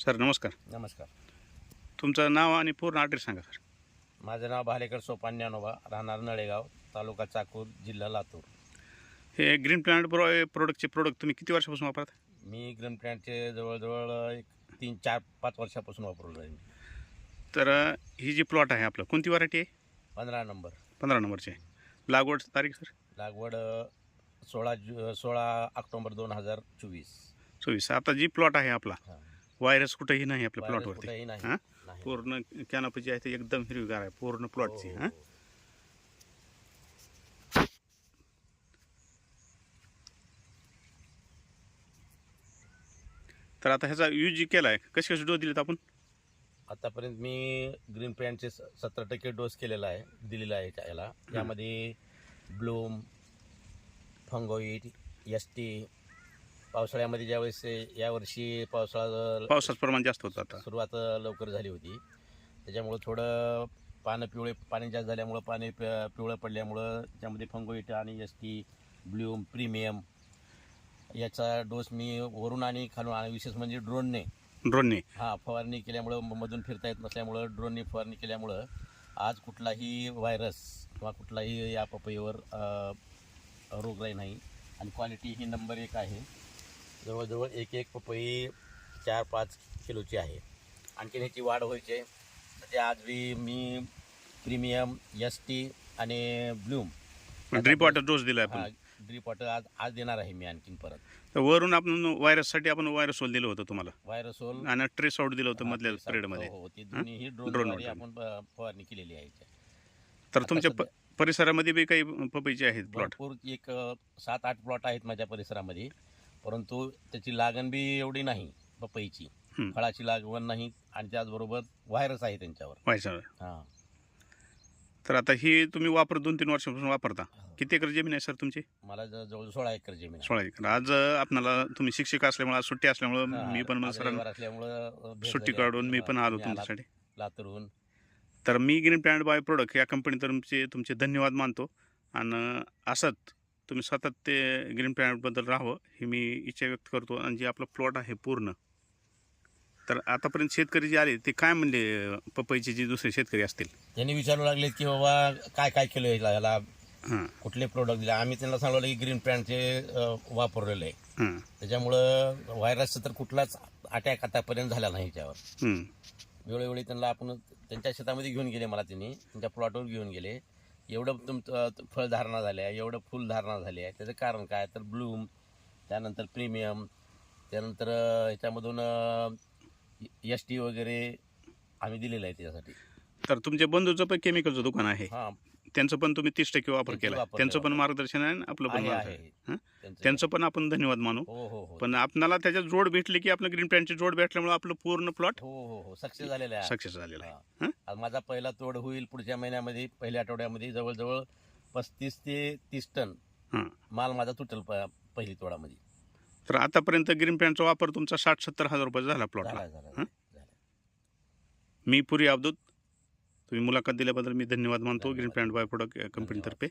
Sir नमस्कार. नमस्कार. तुमचं नाव आणि पूर्ण ॲड्रेस सांगा सर. माझं नाव भालेकर सोपान ज्ञानोबा, राहणार नळेगाव, तालुका चाकूर, जिल्हा लातूर. हे ग्रीन प्लॅनेट प्रोडक्टचे प्रोडक्ट तुम्ही किती वर्षापासून वापरता? मी ग्रीन प्लॅनचे जवळजवळ एक 3-4-5 वर्षापासून वापरून राहील. तर ही जी प्लॉट आहे आपलं कोणती व्हरायटी आहे? 15 नंबर. 15 नंबरची आहे. लागवड तारीख सर? लागवड 16 ऑक्टोबर 2024. 24. आता जी प्लॉट आहे आपला हां. व्हायरस कुठेही नाही आपल्या व्हायरस प्लॉटवरती. कुठेही नाही. हां, नाही. पूर्ण कॅनोपी जी आहे ते एकदम हिरवीगार आहे पूर्ण प्लॉटची. हो, हां, हो. तर आता ह्याचा यूज जी केला आहे कसे कसे डोस दिलेत आपण? आतापर्यंत मी ग्रीन प्लॅनचे 70% डोस केलेला आहे, दिलेला आहे याला. यामध्ये ब्लूम, फंगोइड, एसटी. पावसाळ्यामध्ये ज्यावेळेस यावर्षी पावसाचं प्रमाण जास्त होतं आता. सुरुवात लवकर झाली होती, त्याच्यामुळं थोडं पाणी जास्त झाल्यामुळं पिवळं पडल्यामुळं त्यामध्ये फंगोइट आणि एसटी, ब्लूम, प्रीमियम याचा डोस मी वरून आणि खालून, आणि विशेष म्हणजे ड्रोनने फवारणी केल्यामुळं, मधून फिरता येत नसल्यामुळं ड्रोनने फवारणी केल्यामुळं आज कुठलाही व्हायरस किंवा कुठलाही या पपईवर रोगराई नाही. आणि क्वालिटी ही नंबर 1 आहे. जवळजवळ एक पपई 4-5 किलोची आहे. आणखी ह्याची वाढ व्हायची आहे. म्हणजे आज मी प्रीमियम, एसटी आणि ब्लूम ड्रीप वॉटर डोस दिला आपण. ड्रीप वॉटर आज देणार आहे मी आणखीन परत. तर वरून आपण व्हायरससाठी आपण व्हायरसोल दिलं होतं तुम्हाला व्हायरसोल आणि ट्रेस आउट दिलं होतं मधल्या पिरियडमध्ये. हो, ती दोन्ही ड्रोनद्वारे आपण फवारणी केलेली आहे. तर तुमच्या परिसरामध्ये बी काही पपईचे आहेत प्लॉट? भरपूर एक 7-8 प्लॉट आहेत माझ्या परिसरामध्ये, परंतु त्याची लागण बी एवढी नाही पपईची. फळाची लागवड नाही आणि त्याचबरोबर व्हायरस आहे त्यांच्यावर. व्हायचं. हां. तर आता ही तुम्ही 2-3 वर्षापासून वापरता. किती एकर जमीन आहे सर तुमची? मला जवळ 16 एकर जमीन आहे. 16 एकर. आज आपणाला तुम्ही शिक्षक असल्यामुळे आज सुट्टी असल्यामुळे मी पण आज रविवार असल्यामुळं भेट सुट्टी झाली. काढून मी पण आलो मी तुमच्यासाठी. लातूरहून. तर मी ग्रीन प्लॅनेट बायो प्रोडक्ट या कंपनी तुमचे धन्यवाद मानतो. आणि असंच तुम्ही सतत ते ग्रीन प्लॅनेटबद्दल राहावं ही मी इच्छा व्यक्त करतो. आणि जे आपलं प्लॉट आहे पूर्ण, तर आतापर्यंत शेतकरी जे आले ते काय म्हणले पपईचे जे दुसरे शेतकरी असतील त्यांनी विचारू लागले की बाबा काय केलं याला, हां कुठले प्रोडक्ट दिले. आम्ही त्यांना सांगितलं की ग्रीन प्लॅनचे वापरलेलं आहे. हां त्याच्यामुळं व्हायरसचा तर कुठलाच अटॅक आतापर्यंत झाला नाही याच्यावर. हं. वेळोवेळी त्यांना आपण त्यांच्या शेतामध्ये घेऊन गेले, मला त्यांनी त्यांच्या प्लॉटवर घेऊन गेले. एवढं तुमचं फळधारणा झाली आहे, एवढं फुलधारणा झाली आहे, त्याचं कारण काय तर ब्लूम, त्यानंतर प्रीमियम, त्यानंतर ह्याच्यामधून एसटी वगैरे आम्ही दिलेलं आहे त्याच्यासाठी. तर तुमच्या बंधूचं पण केमिकलचं दुकान आहे, हां, त्यांचं पण तुम्ही 30% वापर त्यांचं केला. वापर त्यांचं पण केला. मार्गदर्शन आहे आणि आपलं पण आहे मार्गदर्शन. आहे. त्यांचं पण आपण धन्यवाद मानू. हो हो हो पण आपणाला त्याच्यात जोड भेटली की आपलं ग्रीन प्लॅनची जोड भेटल्यामुळे आपलं पूर्ण प्लॉट हो हो हो सक्सेस झालेलं आहे. सक्सेस झालेला आहे. हां. आज माझा पहिला तोड होईल पुढच्या महिन्यामध्ये, पहिल्या आठवड्यामध्ये. जवळजवळ 35 ते 30 टन हां. माल माझा तुटेल पहिली तोडामध्ये. तर आतापर्यंत ग्रीन प्लॅनचा वापर तुमचा 60-70 हजार रुपये झाला प्लॉटला. झाला. मी पुरी अवधूत तुम्ही मुलाखत दिल्याबद्दल मी धन्यवाद मानतो ग्रीन प्लॅनेट बायो प्रोडक्ट कंपनीतर्फे.